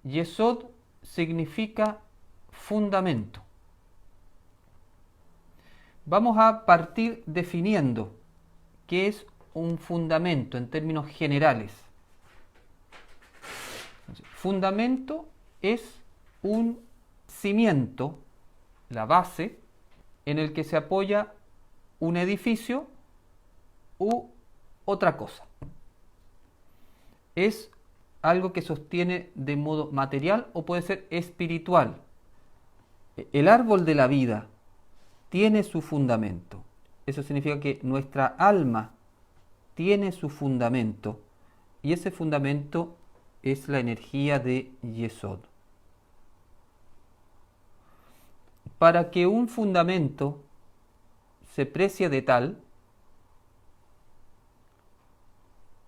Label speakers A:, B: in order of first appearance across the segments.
A: Yesod significa fundamento. Vamos a partir definiendo qué es un fundamento en términos generales. Fundamento es un cimiento, la base, en el que se apoya un edificio u otra cosa. Es algo que sostiene de modo material o puede ser espiritual. El árbol de la vida tiene su fundamento. Eso significa que nuestra alma tiene su fundamento y ese fundamento es la energía de Yesod. Para que un fundamento se precie de tal,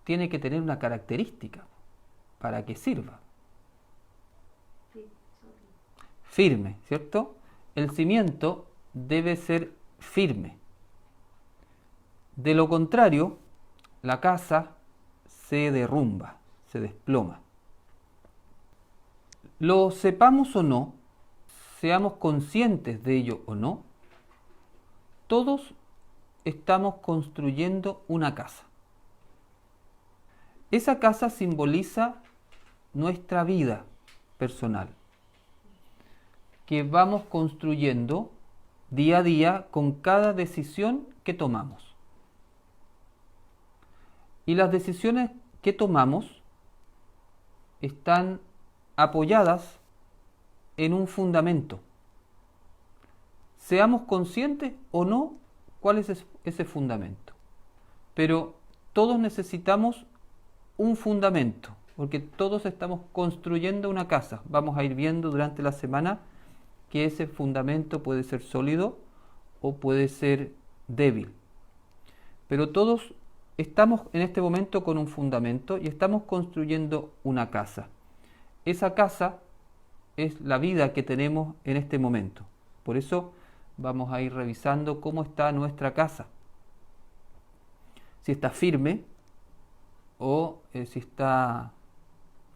A: tiene que tener una característica para que sirva. Firme, ¿cierto? El cimiento debe ser firme. De lo contrario, la casa se derrumba, se desploma. Lo sepamos o no, seamos conscientes de ello o no, todos estamos construyendo una casa. Esa casa simboliza nuestra vida personal, que vamos construyendo día a día con cada decisión que tomamos. Y las decisiones que tomamos están apoyadas en un fundamento. Seamos conscientes o no cuál es ese fundamento. Pero todos necesitamos un fundamento, porque todos estamos construyendo una casa. Vamos a ir viendo durante la semana que ese fundamento puede ser sólido o puede ser débil. Pero todos estamos en este momento con un fundamento y estamos construyendo una casa. Esa casa es la vida que tenemos en este momento. Por eso vamos a ir revisando cómo está nuestra casa. Si está firme o si está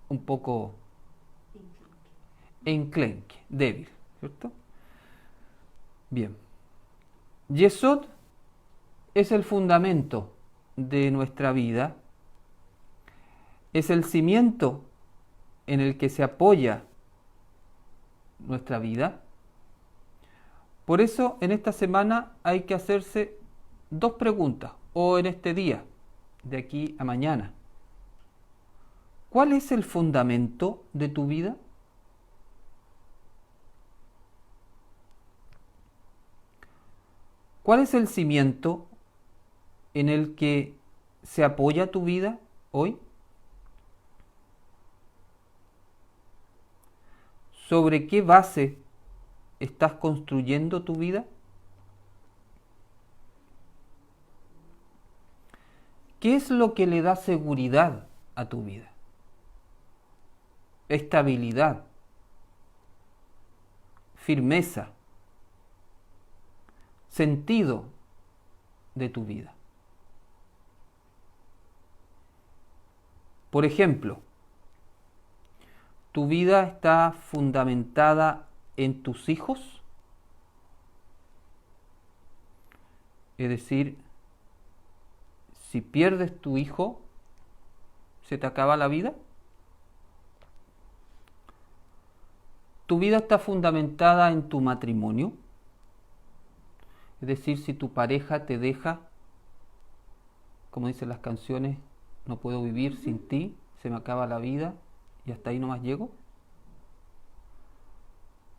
A: un poco enclenque, débil, ¿cierto? Bien. Yesod es el fundamento de nuestra vida, es el cimiento en el que se apoya nuestra vida. Por eso en esta semana hay que hacerse dos preguntas, o en este día, de aquí a mañana. ¿Cuál es el fundamento de tu vida? ¿Cuál es el cimiento en el que se apoya tu vida hoy? ¿Sobre qué base estás construyendo tu vida? ¿Qué es lo que le da seguridad a tu vida? Estabilidad, firmeza, sentido de tu vida. Por ejemplo, ¿tu vida está fundamentada en tus hijos? Es decir, si pierdes tu hijo, ¿se te acaba la vida? ¿Tu vida está fundamentada en tu matrimonio? Es decir, si tu pareja te deja, como dicen las canciones, no puedo vivir sin ti, se me acaba la vida y hasta ahí nomás llego.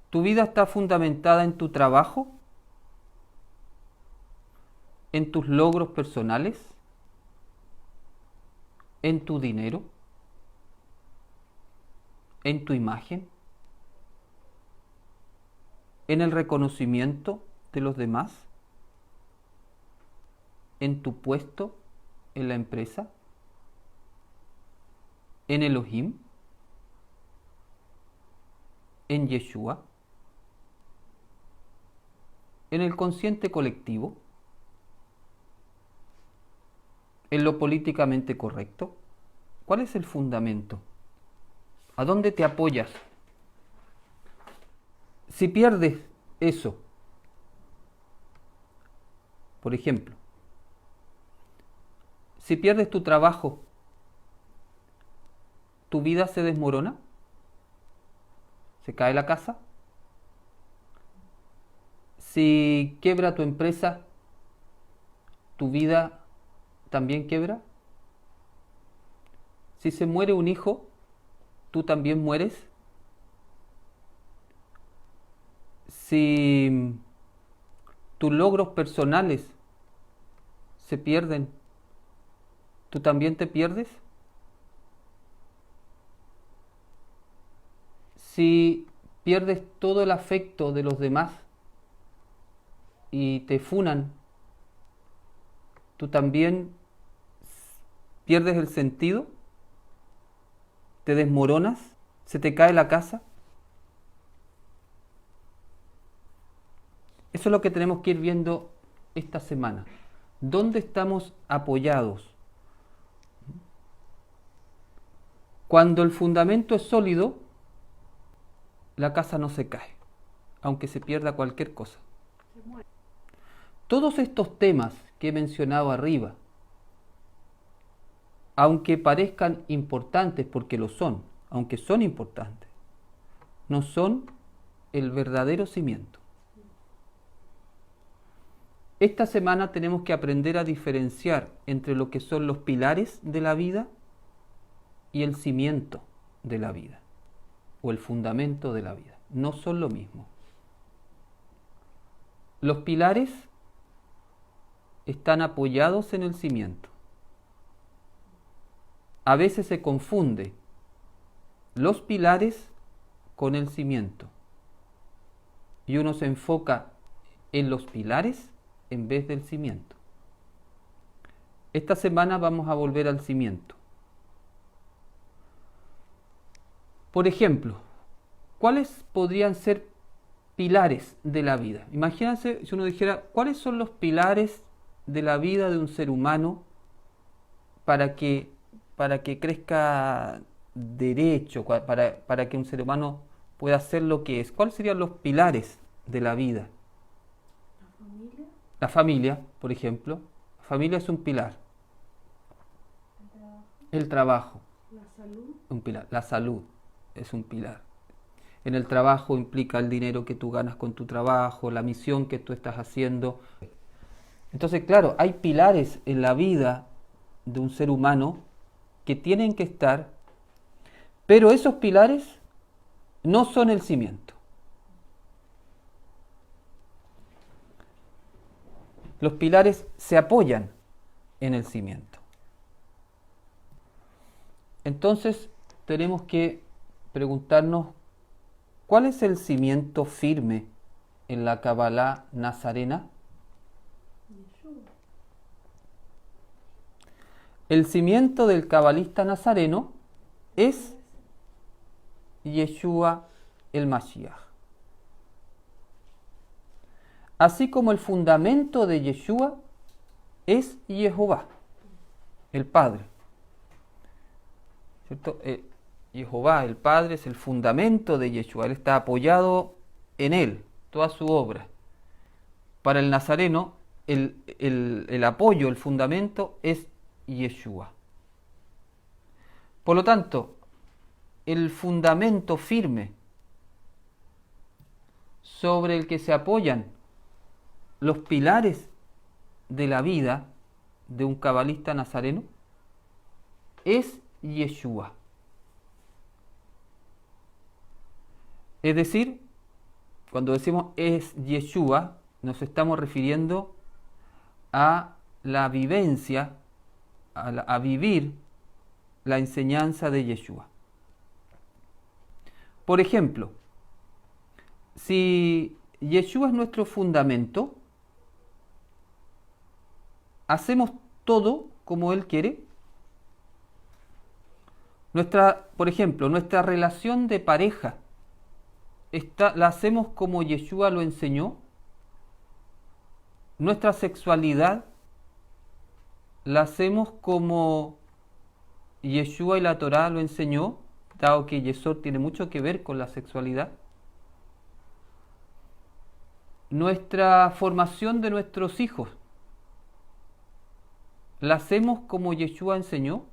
A: ¿Tu vida está fundamentada en tu trabajo? ¿En tus logros personales? ¿En tu dinero? ¿En tu imagen? ¿En el reconocimiento de los demás? ¿En tu puesto en la empresa? ¿En Elohim? ¿En Yeshua? ¿En el consciente colectivo? ¿En lo políticamente correcto? ¿Cuál es el fundamento? ¿A dónde te apoyas? Si pierdes eso, por ejemplo, si pierdes tu trabajo, ¿tu vida se desmorona? ¿Se cae la casa? Si quiebra tu empresa, ¿tu vida también quiebra? Si se muere un hijo, ¿tú también mueres? Si tus logros personales se pierden, ¿tú también te pierdes? Si pierdes todo el afecto de los demás y te funan, ¿tú también pierdes el sentido? ¿Te desmoronas? ¿Se te cae la casa? Eso es lo que tenemos que ir viendo esta semana. ¿Dónde estamos apoyados? Cuando el fundamento es sólido, la casa no se cae, aunque se pierda cualquier cosa. Todos estos temas que he mencionado arriba, aunque parezcan importantes, porque lo son, aunque son importantes, no son el verdadero cimiento. Esta semana tenemos que aprender a diferenciar entre lo que son los pilares de la vida y el cimiento de la vida, o el fundamento de la vida. No son lo mismo. Los pilares están apoyados en el cimiento. A veces se confunde los pilares con el cimiento y uno se enfoca en los pilares en vez del cimiento. Esta semana vamos a volver al cimiento. Por ejemplo, ¿cuáles podrían ser pilares de la vida? Imagínense si uno dijera, ¿cuáles son los pilares de la vida de un ser humano para que crezca derecho, para que un ser humano pueda ser lo que es? ¿Cuáles serían los pilares de la vida? La familia, por ejemplo. La familia es un pilar. El trabajo.
B: La salud.
A: Un pilar. La salud es un pilar. En el trabajo implica el dinero que tú ganas con tu trabajo, la misión que tú estás haciendo. Entonces, claro, hay pilares en la vida de un ser humano que tienen que estar, pero esos pilares no son el cimiento. Los pilares se apoyan en el cimiento. Entonces tenemos que preguntarnos, ¿cuál es el cimiento firme en la Kabbalah nazarena? El cimiento del cabalista nazareno es Yeshua el Mashiach. Así como el fundamento de Yeshua es Jehová, el Padre. ¿Cierto? Jehová, el Padre, es el fundamento de Yeshua. Él está apoyado en él, toda su obra. Para el nazareno, el apoyo, el fundamento es Yeshua. Por lo tanto, el fundamento firme sobre el que se apoyan los pilares de la vida de un cabalista nazareno es Yeshua. Es decir, cuando decimos es Yeshua, nos estamos refiriendo a la vivencia, a vivir la enseñanza de Yeshua. Por ejemplo, si Yeshua es nuestro fundamento, ¿hacemos todo como Él quiere? Por ejemplo, nuestra relación de pareja, ¿la hacemos como Yeshua lo enseñó? Nuestra sexualidad, ¿la hacemos como Yeshua y la Torá lo enseñó? dado que Yesod tiene mucho que ver con la sexualidad. Nuestra formación de nuestros hijos, ¿la hacemos como Yeshua enseñó?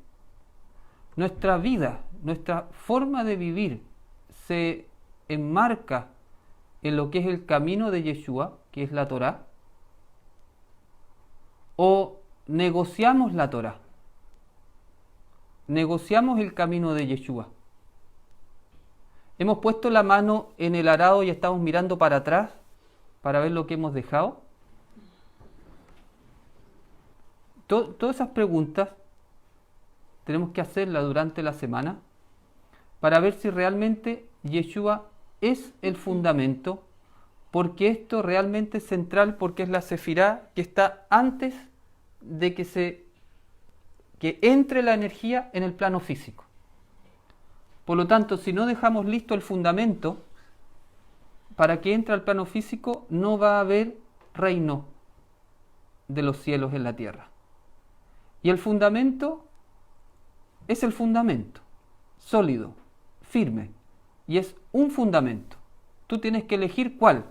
A: Nuestra vida, nuestra forma de vivir se enmarca en lo que es el camino de Yeshua, que es la Torá, o negociamos la Torá, negociamos el camino de Yeshua. Hemos puesto la mano en el arado y estamos mirando para atrás para ver lo que hemos dejado. Todas esas preguntas tenemos que hacerlas durante la semana para ver si realmente Yeshua es el fundamento, porque esto realmente es central, porque es la sefirá que está antes de que entre la energía en el plano físico. Por lo tanto, si no dejamos listo el fundamento para que entre al plano físico, no va a haber reino de los cielos en la tierra. Y el fundamento es el fundamento, sólido, firme, y es un fundamento. Tú tienes que elegir cuál.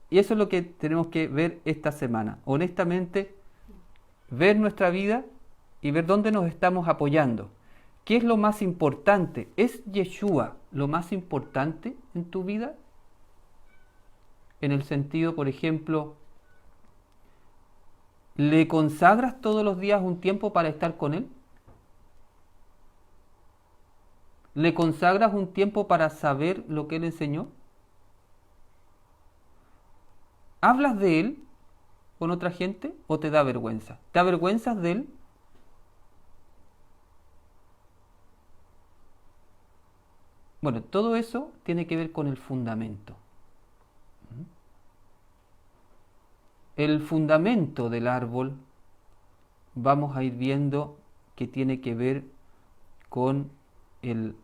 A: Y eso es lo que tenemos que ver esta semana. Honestamente, ver nuestra vida y ver dónde nos estamos apoyando. ¿Qué es lo más importante? ¿Es Yeshua lo más importante en tu vida? En el sentido, por ejemplo, ¿le consagras todos los días un tiempo para estar con Él? ¿Le consagras un tiempo para saber lo que Él enseñó? ¿Hablas de Él con otra gente o te da vergüenza? ¿Te avergüenzas de Él? Bueno, todo eso tiene que ver con el fundamento. El fundamento del árbol vamos a ir viendo que tiene que ver con el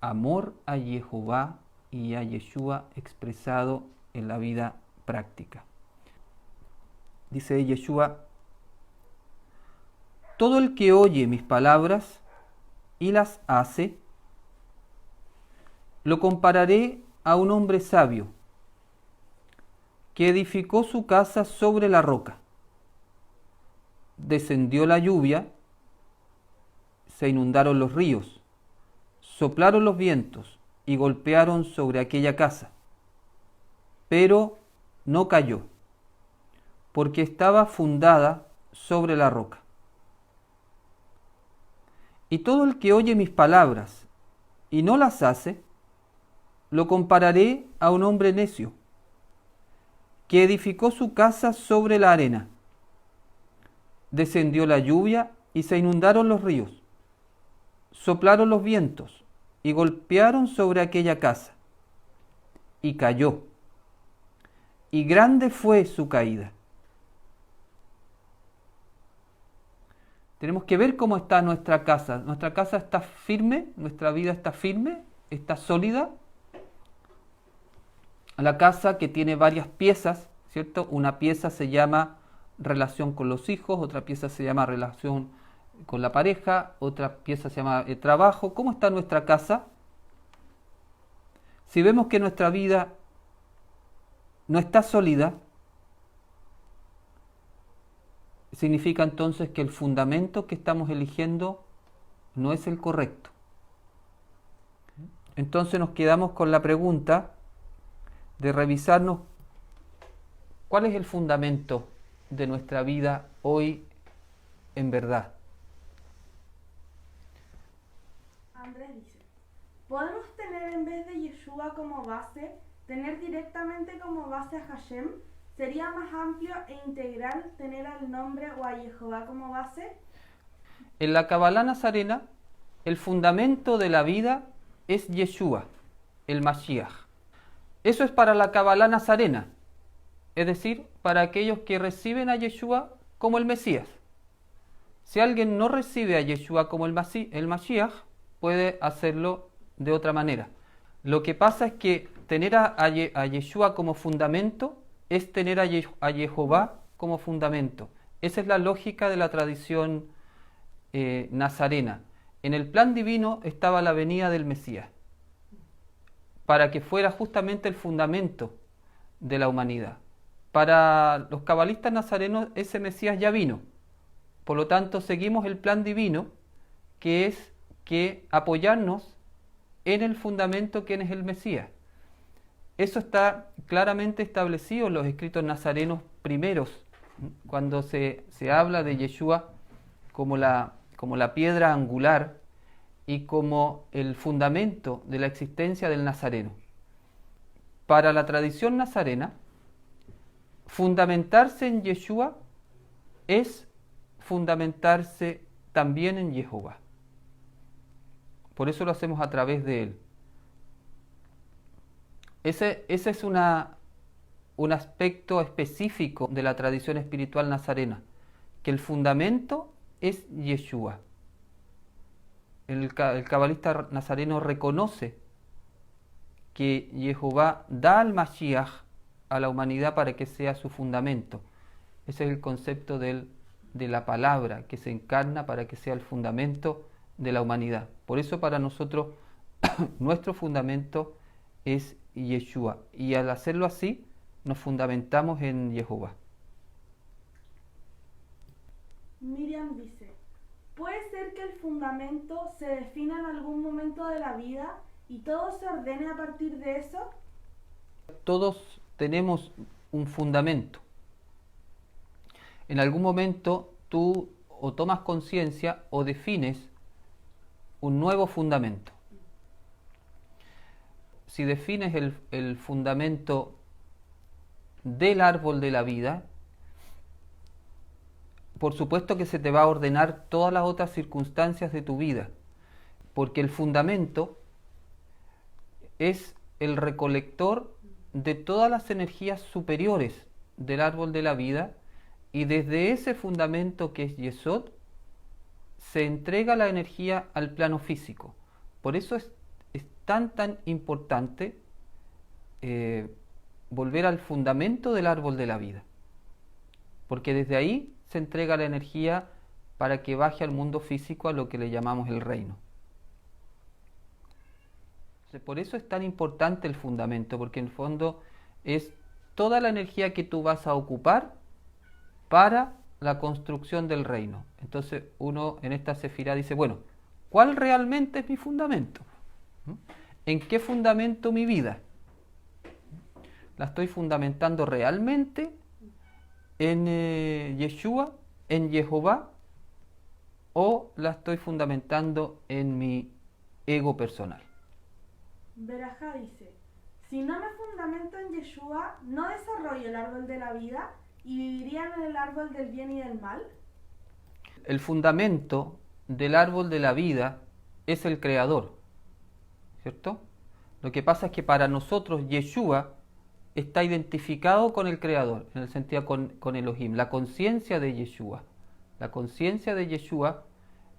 A: amor a Jehová y a Yeshua expresado en la vida práctica. Dice Yeshua: todo el que oye mis palabras y las hace, lo compararé a un hombre sabio que edificó su casa sobre la roca. Descendió la lluvia, se inundaron los ríos, soplaron los vientos y golpearon sobre aquella casa, pero no cayó, porque estaba fundada sobre la roca. Y todo el que oye mis palabras y no las hace, lo compararé a un hombre necio, que edificó su casa sobre la arena. Descendió la lluvia y se inundaron los ríos, soplaron los vientos y golpearon sobre aquella casa, y cayó, y grande fue su caída. Tenemos que ver cómo está nuestra casa. Nuestra casa está firme, nuestra vida está firme, está sólida. La casa que tiene varias piezas, ¿cierto? Una pieza se llama relación con los hijos, otra pieza se llama relación con la pareja, otra pieza se llama trabajo. ¿Cómo está nuestra casa? Si vemos que nuestra vida no está sólida, significa entonces que el fundamento que estamos eligiendo no es el correcto. Entonces nos quedamos con la pregunta de revisarnos cuál es el fundamento de nuestra vida hoy en verdad.
B: Andrés dice: ¿podemos tener en vez de Yeshua como base, tener directamente como base a Hashem? ¿Sería más amplio e integral tener al nombre o a Jehová como base?
A: En la Kabbalah nazarena, el fundamento de la vida es Yeshua, el Mashiach. Eso es para la Kabbalah nazarena, es decir, para aquellos que reciben a Yeshua como el Mesías. Si alguien no recibe a Yeshua como el Mashiach, puede hacerlo de otra manera. Lo que pasa es que tener a Yeshua como fundamento es tener a Jehová como fundamento. Esa es la lógica de la tradición nazarena. En el plan divino estaba la venida del Mesías, para que fuera justamente el fundamento de la humanidad. Para los cabalistas nazarenos ese Mesías ya vino, por lo tanto seguimos el plan divino, que es que apoyarnos en el fundamento que es el Mesías. Eso está claramente establecido en los escritos nazarenos primeros, cuando se habla de Yeshua como la piedra angular y como el fundamento de la existencia del nazareno. Para la tradición nazarena, fundamentarse en Yeshua es fundamentarse también en Jehová. Por eso lo hacemos a través de él. Ese es un aspecto específico de la tradición espiritual nazarena, que el fundamento es Yeshua. El cabalista nazareno reconoce que Jehová da al Mashiach a la humanidad para que sea su fundamento. Ese es el concepto de la palabra que se encarna para que sea el fundamento de la humanidad. Por eso para nosotros nuestro fundamento es Yeshua, y al hacerlo así nos fundamentamos en Jehová.
B: Miriam dice, ¿puede ser que el fundamento se defina en algún momento de la vida y todo se ordene a partir de eso?
A: Todos tenemos un fundamento. En algún momento tú o tomas conciencia o defines un nuevo fundamento. Si defines el fundamento del árbol de la vida, por supuesto que se te va a ordenar todas las otras circunstancias de tu vida, porque el fundamento es el recolector de todas las energías superiores del árbol de la vida, y desde ese fundamento que es Yesod se entrega la energía al plano físico. Por eso es tan importante volver al fundamento del árbol de la vida, porque desde ahí se entrega la energía para que baje al mundo físico, a lo que le llamamos el reino. Por eso es tan importante el fundamento, porque en el fondo es toda la energía que tú vas a ocupar para la construcción del reino. Entonces uno en esta sefirá dice, bueno, ¿cuál realmente es mi fundamento? ¿En qué fundamento mi vida? ¿La estoy fundamentando realmente en Yeshua, en Jehová, o la estoy fundamentando en mi ego personal?
B: Berajá dice, si no me fundamento en Yeshua, ¿no desarrollo el árbol de la vida y viviría en el árbol del bien y del mal?
A: El fundamento del árbol de la vida es el Creador, ¿cierto? Lo que pasa es que para nosotros Yeshua está identificado con el Creador, en el sentido con Elohim, la conciencia de Yeshua. La conciencia de Yeshua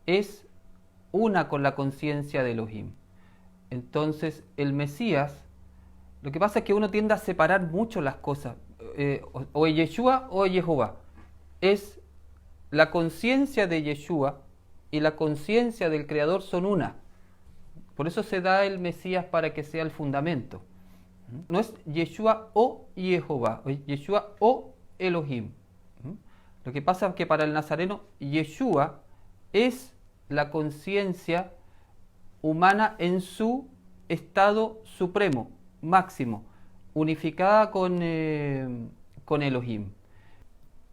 A: es una con la conciencia de Elohim. Entonces el Mesías, lo que pasa es que uno tiende a separar mucho las cosas, o es Yeshua o es Jehová. Es la conciencia de Yeshua y la conciencia del Creador son una. Por eso se da el Mesías para que sea el fundamento. No es Yeshua o Jehová, o Yeshua o Elohim. Lo que pasa es que para el nazareno Yeshua es la conciencia humana en su estado supremo, máximo, unificada con Elohim.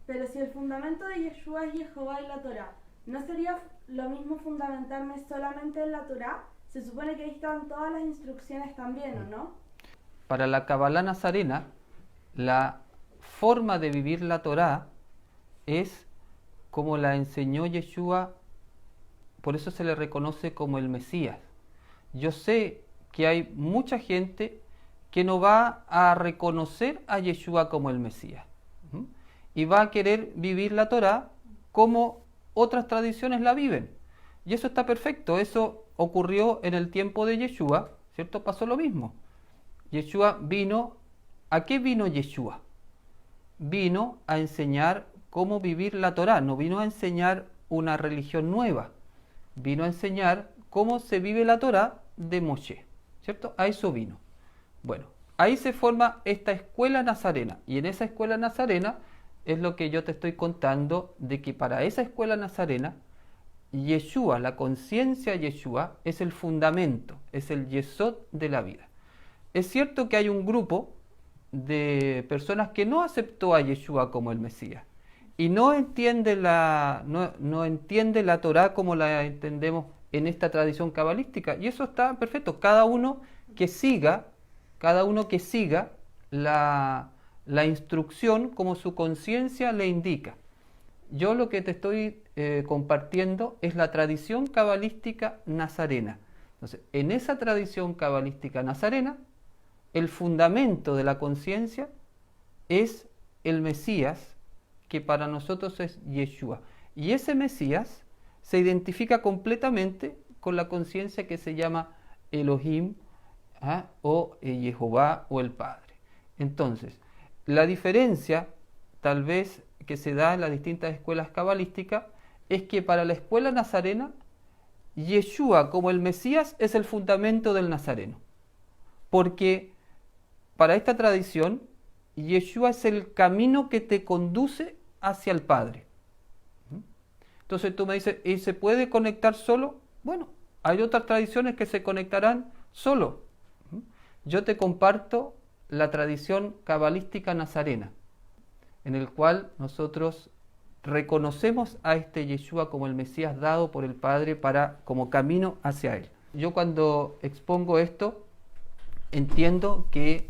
B: Pero si el fundamento de Yeshua es Jehová y la Torá, ¿no sería lo mismo fundamentarme solamente en la Torá? Se supone que ahí están todas las instrucciones también, ¿o no?
A: Para la Kabbalah nazarena, la forma de vivir la Torá es como la enseñó Yeshua, por eso se le reconoce como el Mesías. Yo sé que hay mucha gente que no va a reconocer a Yeshua como el Mesías, y va a querer vivir la Torá como otras tradiciones la viven. Y eso está perfecto, eso ocurrió en el tiempo de Yeshua, ¿cierto? Pasó lo mismo. Yeshua vino, ¿a qué vino Yeshua? Vino a enseñar cómo vivir la Torá, no vino a enseñar una religión nueva, vino a enseñar cómo se vive la Torá de Moshe, ¿cierto? A eso vino. Bueno, ahí se forma esta escuela nazarena, y en esa escuela nazarena es lo que yo te estoy contando, de que para esa escuela nazarena, Yeshua, la conciencia Yeshua, es el fundamento, es el yesod de la vida. Es cierto que hay un grupo de personas que no aceptó a Yeshua como el Mesías y no entiende no entiende la Torá como la entendemos en esta tradición cabalística, y eso está perfecto. Cada uno que siga la instrucción como su conciencia le indica. Yo lo que te estoy compartiendo es la tradición cabalística nazarena. Entonces, en esa tradición cabalística nazarena, el fundamento de la conciencia es el Mesías, que para nosotros es Yeshua. Y ese Mesías se identifica completamente con la conciencia que se llama Elohim, o Jehová, o el Padre. Entonces, la diferencia, tal vez, que se da en las distintas escuelas cabalísticas, es que para la escuela nazarena, Yeshua como el Mesías es el fundamento del nazareno. Porque para esta tradición, Yeshua es el camino que te conduce hacia el Padre. Entonces tú me dices, ¿y se puede conectar solo? Bueno, hay otras tradiciones que se conectarán solo. Yo te comparto la tradición cabalística nazarena, en el cual nosotros reconocemos a este Yeshua como el Mesías dado por el Padre como camino hacia Él. Yo cuando expongo esto, entiendo que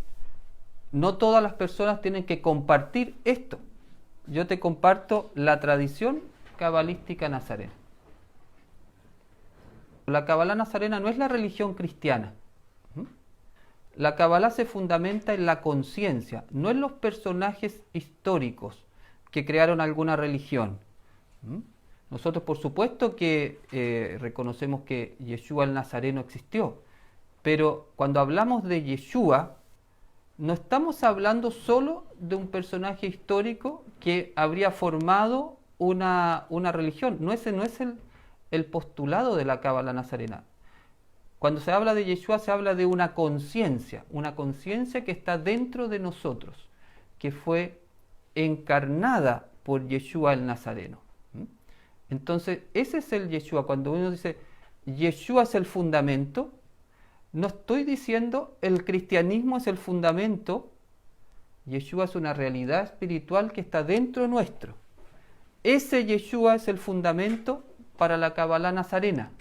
A: no todas las personas tienen que compartir esto. Yo te comparto la tradición cabalística nazarena. La Cabalá nazarena no es la religión cristiana. La Cabalá se fundamenta en la conciencia, no en los personajes históricos que crearon alguna religión. Nosotros, por supuesto, que reconocemos que Yeshua el Nazareno existió, pero cuando hablamos de Yeshua, no estamos hablando solo de un personaje histórico que habría formado una religión. Ese no es el postulado de la Cábala nazarena. Cuando se habla de Yeshua, se habla de una conciencia que está dentro de nosotros, que fue encarnada por Yeshua el Nazareno. Entonces, ese es el Yeshua. Cuando uno dice Yeshua es el fundamento, no estoy diciendo el cristianismo es el fundamento. Yeshua es una realidad espiritual que está dentro nuestro. Ese Yeshua es el fundamento para la Cabalá nazarena.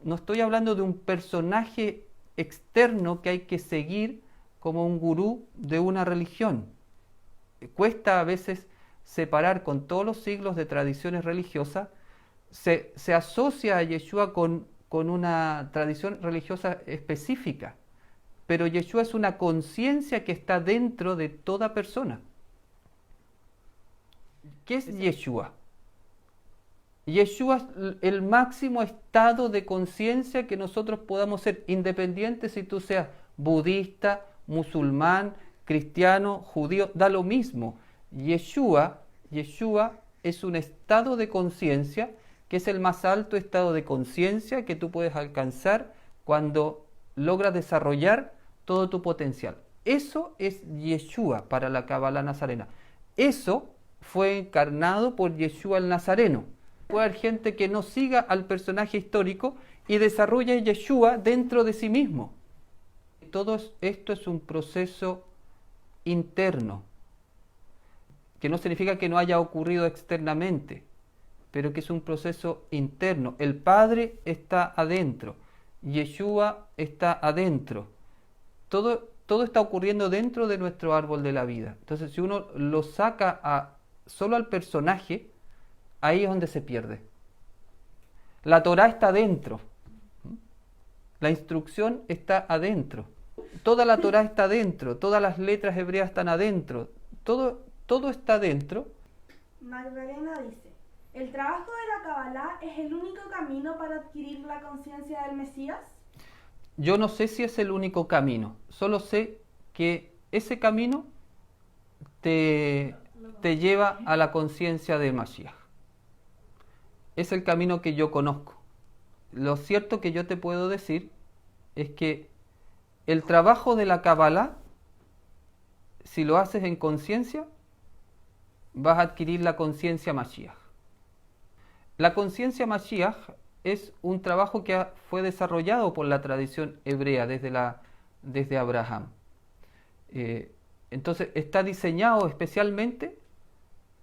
A: No estoy hablando de un personaje externo que hay que seguir como un gurú de una religión. Cuesta a veces separar con todos los siglos de tradiciones religiosas. Se asocia a Yeshua con una tradición religiosa específica, pero Yeshua es una conciencia que está dentro de toda persona. ¿Qué es Yeshua? Yeshua es el máximo estado de conciencia que nosotros podamos ser, independiente si tú seas budista, musulmán, cristiano, judío, da lo mismo. Yeshua es un estado de conciencia que es el más alto estado de conciencia que tú puedes alcanzar cuando logras desarrollar todo tu potencial. Eso es Yeshua para la Cabalá nazarena. Eso fue encarnado por Yeshua el Nazareno. Puede haber gente que no siga al personaje histórico y desarrolle Yeshua dentro de sí mismo. Todo esto es un proceso interno, que no significa que no haya ocurrido externamente, pero que es un proceso interno. El Padre está adentro, Yeshua está adentro. Todo está ocurriendo dentro de nuestro árbol de la vida. Entonces, si uno lo saca solo al personaje, ahí es donde se pierde. La Torá está adentro. La instrucción está adentro. Toda la Torá está adentro. Todas las letras hebreas están adentro. Todo está adentro.
B: Magdalena dice, ¿el trabajo de la Cabalá es el único camino para adquirir la conciencia del Mesías?
A: Yo no sé si es el único camino. Solo sé que ese camino te lleva a la conciencia de Mashiach. es el camino que yo conozco. Lo cierto que yo te puedo decir es que el trabajo de la Kabbalah, si lo haces en conciencia, vas a adquirir la conciencia Mashiach. La conciencia Mashiach es un trabajo que fue desarrollado por la tradición hebrea desde Abraham. Entonces está diseñado especialmente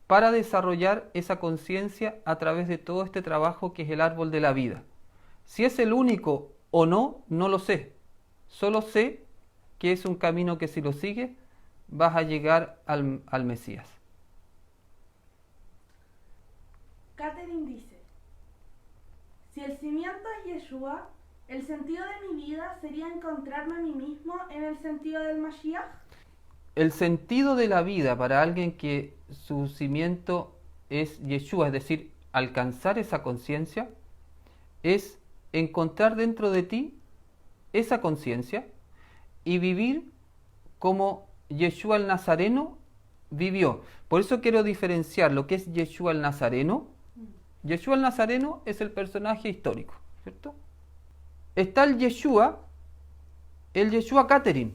A: para desarrollar esa conciencia a través de todo este trabajo que es el árbol de la vida. Si es el único o no, no lo sé. Solo sé que es un camino que si lo sigues vas a llegar al Mesías.
B: Catherine dice, si el cimiento es Yeshua, ¿el sentido de mi vida sería encontrarme a mí mismo en el sentido del Mashiach?
A: El sentido de la vida para alguien que su cimiento es Yeshua, es decir, alcanzar esa conciencia, es encontrar dentro de ti esa conciencia y vivir como Yeshua el Nazareno vivió. Por eso quiero diferenciar lo que es Yeshua el Nazareno. Yeshua el Nazareno es el personaje histórico, ¿cierto? Está el Yeshua Catherine.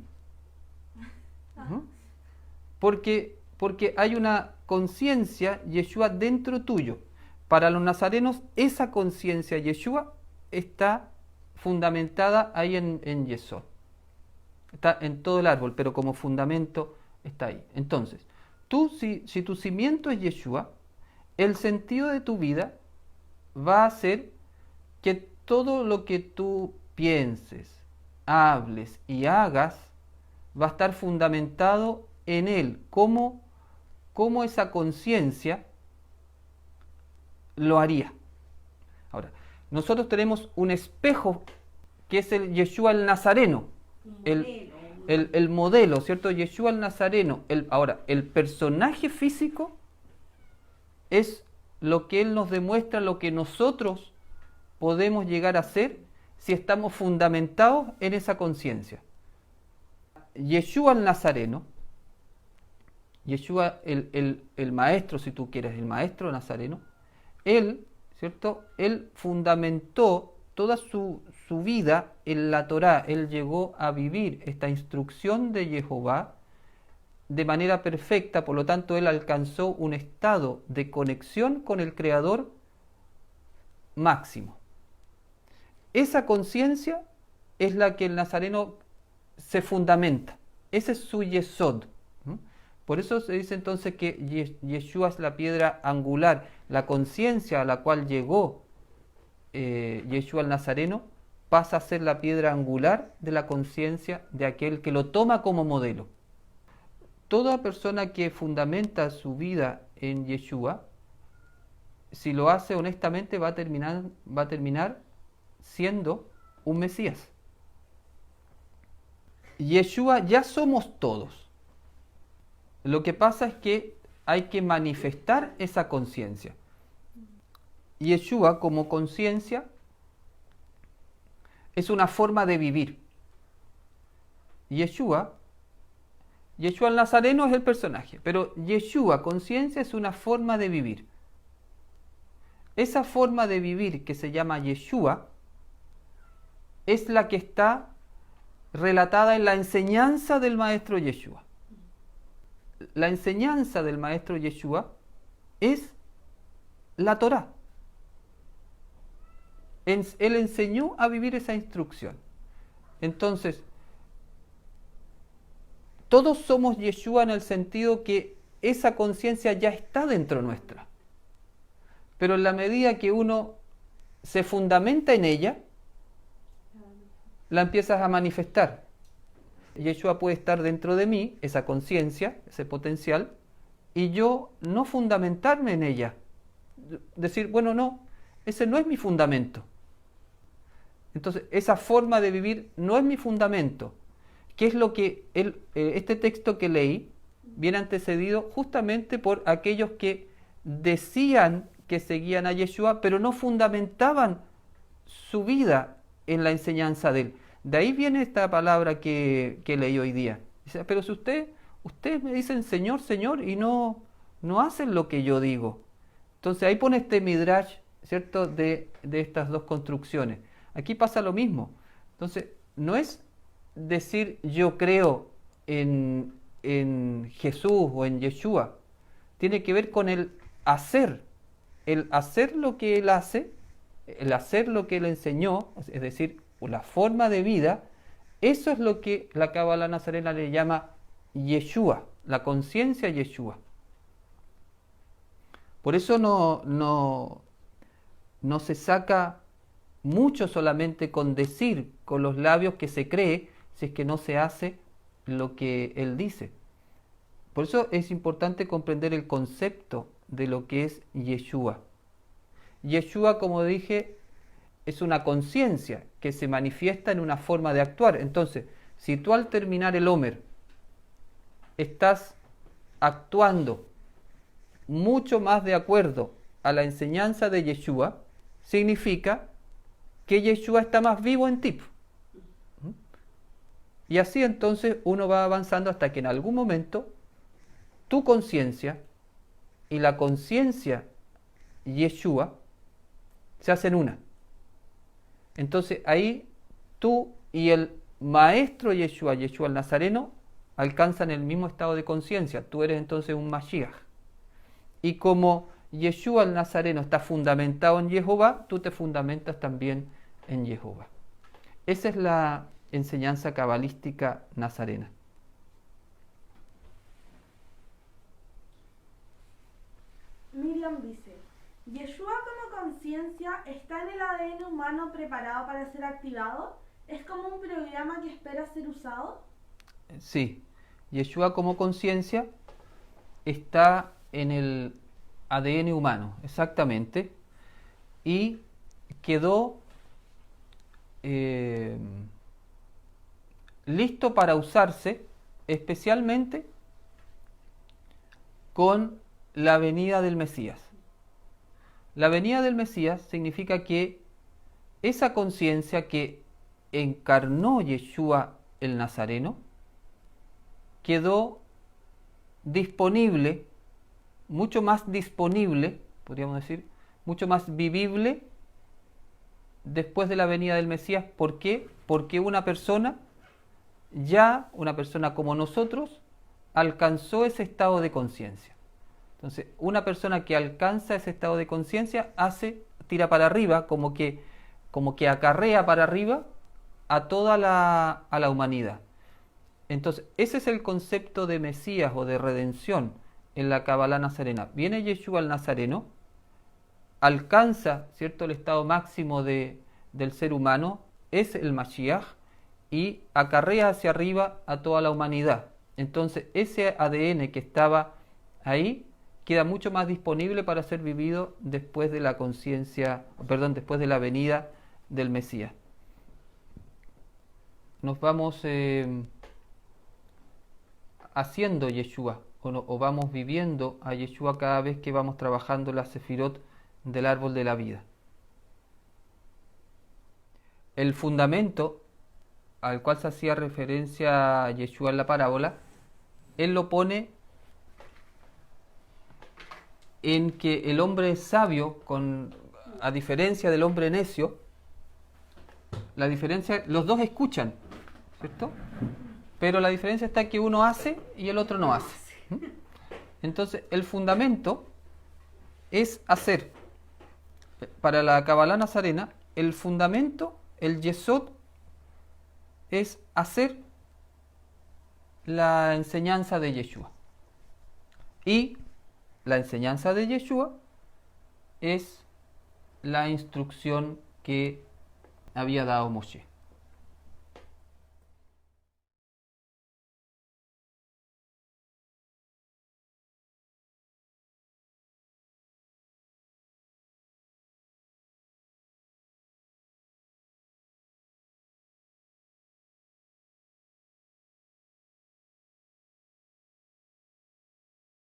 A: Porque hay una conciencia Yeshua dentro tuyo. Para los nazarenos, esa conciencia Yeshua está fundamentada ahí en Yesod. Está en todo el árbol, pero como fundamento está ahí. Entonces, tú, si tu cimiento es Yeshua, el sentido de tu vida va a ser que todo lo que tú pienses, hables y hagas va a estar fundamentado en él, cómo esa conciencia lo haría. Ahora, nosotros tenemos un espejo que es el Yeshua el Nazareno, el modelo, ¿cierto? Yeshua el Nazareno. Ahora, el personaje físico es lo que él nos demuestra, lo que nosotros podemos llegar a ser si estamos fundamentados en esa conciencia. Yeshua el Nazareno, Yeshua el maestro, si tú quieres, el maestro nazareno, él, ¿cierto? Él fundamentó toda su vida en la Torá. Él llegó a vivir esta instrucción de Jehová de manera perfecta, por lo tanto él alcanzó un estado de conexión con el Creador máximo. Esa conciencia es la que el nazareno se fundamenta. Ese es su yesod. Por eso se dice entonces que Yeshua es la piedra angular, la conciencia a la cual llegó Yeshua el Nazareno pasa a ser la piedra angular de la conciencia de aquel que lo toma como modelo. Toda persona que fundamenta su vida en Yeshua, si lo hace honestamente, va a terminar siendo un Mesías. Yeshua ya somos todos. Lo que pasa es que hay que manifestar esa conciencia. Yeshua como conciencia es una forma de vivir. Yeshua el Nazareno es el personaje, pero Yeshua conciencia es una forma de vivir. Esa forma de vivir que se llama Yeshua es la que está relatada en la enseñanza del maestro Yeshua. La enseñanza del maestro Yeshua es la Torá. Él enseñó a vivir esa instrucción. Entonces, todos somos Yeshua en el sentido que esa conciencia ya está dentro nuestra. Pero en la medida que uno se fundamenta en ella, la empiezas a manifestar. Yeshua puede estar dentro de mí, esa conciencia, ese potencial, y yo no fundamentarme en ella. Decir, bueno, no, ese no es mi fundamento. Entonces, esa forma de vivir no es mi fundamento. ¿Qué es lo que este texto que leí viene antecedido justamente por aquellos que decían que seguían a Yeshua, pero no fundamentaban su vida en la enseñanza de él? De ahí viene esta palabra que leí hoy día. Dice, pero si ustedes me dicen Señor, Señor, y no hacen lo que yo digo. Entonces ahí pone este midrash ¿cierto?, de estas dos construcciones. Aquí pasa lo mismo. Entonces, no es decir yo creo en Jesús o en Yeshua. Tiene que ver con el hacer lo que Él hace, el hacer lo que Él enseñó, es decir, la forma de vida. Eso es lo que la Cábala nazarena le llama Yeshua, la conciencia Yeshua. Por eso no se saca mucho solamente con decir con los labios que se cree, si es que no se hace lo que Él dice. Por eso es importante comprender el concepto de lo que es Yeshua. Yeshua, como dije, es una conciencia que se manifiesta en una forma de actuar. Entonces, si tú al terminar el Omer estás actuando mucho más de acuerdo a la enseñanza de Yeshua, significa que Yeshua está más vivo en ti. Y así entonces uno va avanzando hasta que en algún momento tu conciencia y la conciencia Yeshua se hacen una. Entonces ahí tú y el maestro Yeshua, Yeshua el Nazareno, alcanzan el mismo estado de conciencia. Tú eres entonces un Mashiach. Y como Yeshua el Nazareno está fundamentado en Jehová, tú te fundamentas también en Jehová. Esa es la enseñanza cabalística nazarena.
B: Miriam dice, ¿Yeshua como conciencia está en el ADN humano preparado para ser activado? ¿Es como un programa que espera ser usado?
A: Sí, Yeshua como conciencia está en el ADN humano, exactamente, y quedó listo para usarse especialmente con la venida del Mesías. La venida del Mesías significa que esa conciencia que encarnó Yeshua el Nazareno quedó disponible, mucho más disponible, podríamos decir, mucho más vivible después de la venida del Mesías. ¿Por qué? Porque una persona como nosotros, alcanzó ese estado de conciencia. Entonces, una persona que alcanza ese estado de conciencia tira para arriba, como que acarrea para arriba a toda a la humanidad. Entonces, ese es el concepto de Mesías o de redención en la Cábala nazarena. Viene Yeshua el Nazareno, alcanza, ¿cierto?, el estado máximo del ser humano, es el Mashiach, y acarrea hacia arriba a toda la humanidad. Entonces, ese ADN que estaba ahí queda mucho más disponible para ser vivido después de después de la venida del Mesías. Nos vamos haciendo Yeshua, o vamos viviendo a Yeshua cada vez que vamos trabajando la Sefirot del árbol de la vida. El fundamento al cual se hacía referencia Yeshua en la parábola, él lo pone en que el hombre sabio, a diferencia del hombre necio, los dos escuchan, ¿cierto? Pero la diferencia está que uno hace y el otro no hace. Entonces, el fundamento es hacer. Para la Cábala nazarena, el fundamento, el yesod, es hacer la enseñanza de Yeshua. Y la enseñanza de Yeshua es la instrucción que había dado Moshe.